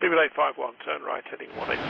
BB 851, turn right, heading 180.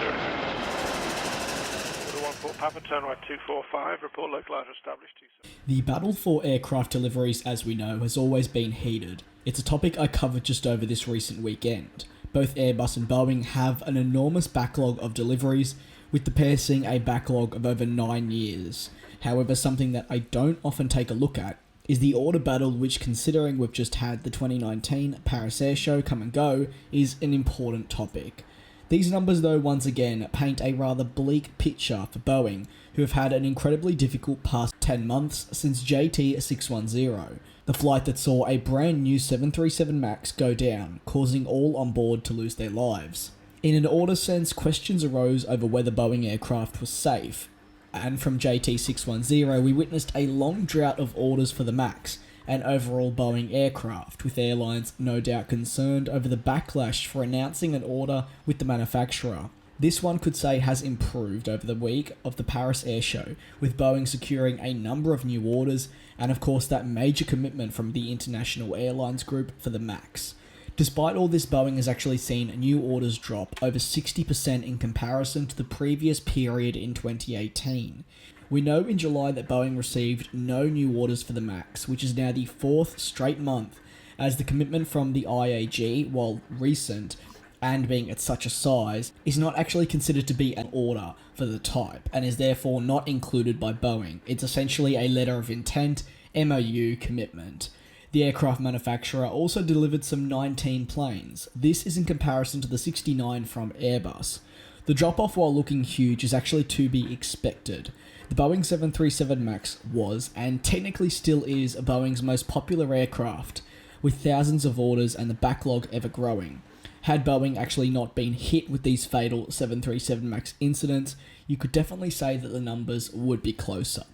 Order 14 Papa, turn right 245, report localizer established 27. The battle for aircraft deliveries, as we know, has always been heated. It's a topic I covered just over this recent weekend. Both Airbus and Boeing have an enormous backlog of deliveries, with the pair seeing a backlog of over 9 years. However, something that I don't often take a look at is the order battle, which, considering we've just had the 2019 Paris Air Show come and go, is an important topic. These numbers, though, once again paint a rather bleak picture for Boeing, who have had an incredibly difficult past 10 months since JT610, the flight that saw a brand new 737 MAX go down, causing all on board to lose their lives. In an order sense, questions arose over whether Boeing aircraft was safe, and from JT610 we witnessed a long drought of orders for the MAX and overall Boeing aircraft, with airlines no doubt concerned over the backlash for announcing an order with the manufacturer. This, one could say, has improved over the week of the Paris Air Show, with Boeing securing a number of new orders and of course that major commitment from the International Airlines Group for the MAX. Despite all this, Boeing has actually seen new orders drop over 60% in comparison to the previous period in 2018. We know in July that Boeing received no new orders for the MAX, which is now the 4th straight month, as the commitment from the IAG, while recent and being at such a size, is not actually considered to be an order for the type, and is therefore not included by Boeing. It's essentially a letter of intent, MOU commitment. The aircraft manufacturer also delivered some 19 planes. This is in comparison to the 69 from Airbus. The drop-off, while looking huge, is actually to be expected. The Boeing 737 MAX was, and technically still is, Boeing's most popular aircraft, with thousands of orders and the backlog ever growing. Had Boeing actually not been hit with these fatal 737 MAX incidents, you could definitely say that the numbers would be closer.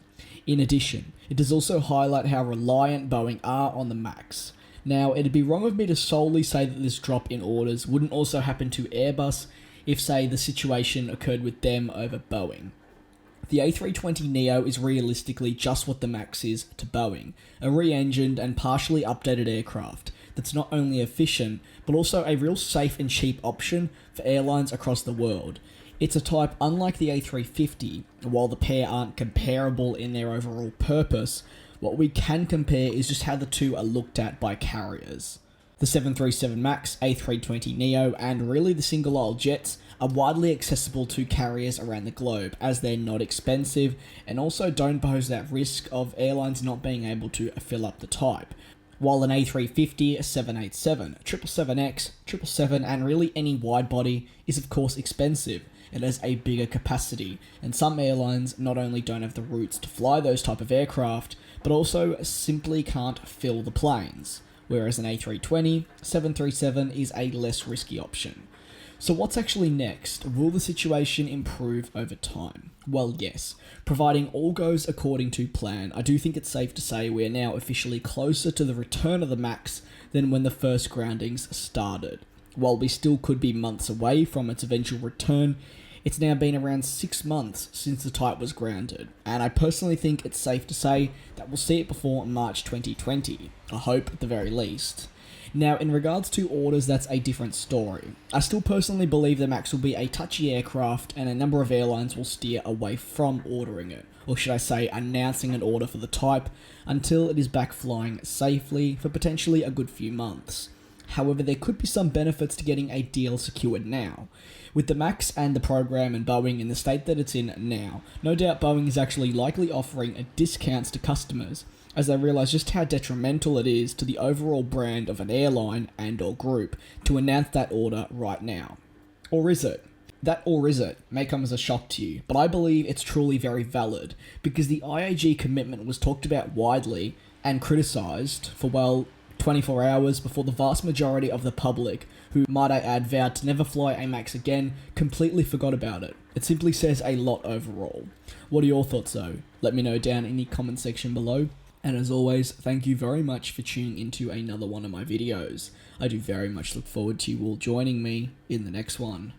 In addition, it does also highlight how reliant Boeing are on the MAX. Now, it'd be wrong of me to solely say that this drop in orders wouldn't also happen to Airbus if, say, the situation occurred with them over Boeing. The A320neo is realistically just what the MAX is to Boeing, a re-engined and partially updated aircraft that's not only efficient, but also a real safe and cheap option for airlines across the world. It's a type unlike the A350, while the pair aren't comparable in their overall purpose. What we can compare is just how the two are looked at by carriers. The 737 MAX, A320neo, and really the single-aisle jets are widely accessible to carriers around the globe, as they're not expensive and also don't pose that risk of airlines not being able to fill up the type. While an A350, a 787, 777X, 777, and really any wide body is of course expensive. It has a bigger capacity, and some airlines not only don't have the routes to fly those type of aircraft, but also simply can't fill the planes, whereas an A320, 737 is a less risky option. So what's actually next? Will the situation improve over time? Well, yes. Providing all goes according to plan, I do think it's safe to say we are now officially closer to the return of the MAX than when the first groundings started. While we still could be months away from its eventual return, it's now been around 6 months since the type was grounded, and I personally think it's safe to say that we'll see it before March 2020, I hope at the very least. Now, in regards to orders, that's a different story. I still personally believe the MAX will be a touchy aircraft, and a number of airlines will steer away from ordering it, or should I say announcing an order for the type, until it is back flying safely for potentially a good few months. However, there could be some benefits to getting a deal secured now. With the MAX and the program and Boeing in the state that it's in now, no doubt Boeing is actually likely offering discounts to customers, as they realise just how detrimental it is to the overall brand of an airline and or group to announce that order right now. Or is it? That or is it may come as a shock to you, but I believe it's truly very valid, because the IAG commitment was talked about widely and criticised for, well, 24 hours before the vast majority of the public, who, might I add, vowed to never fly a MAX again, completely forgot about it. It simply says a lot overall. What are your thoughts though? Let me know down in the comment section below. And as always, thank you very much for tuning into another one of my videos. I do very much look forward to you all joining me in the next one.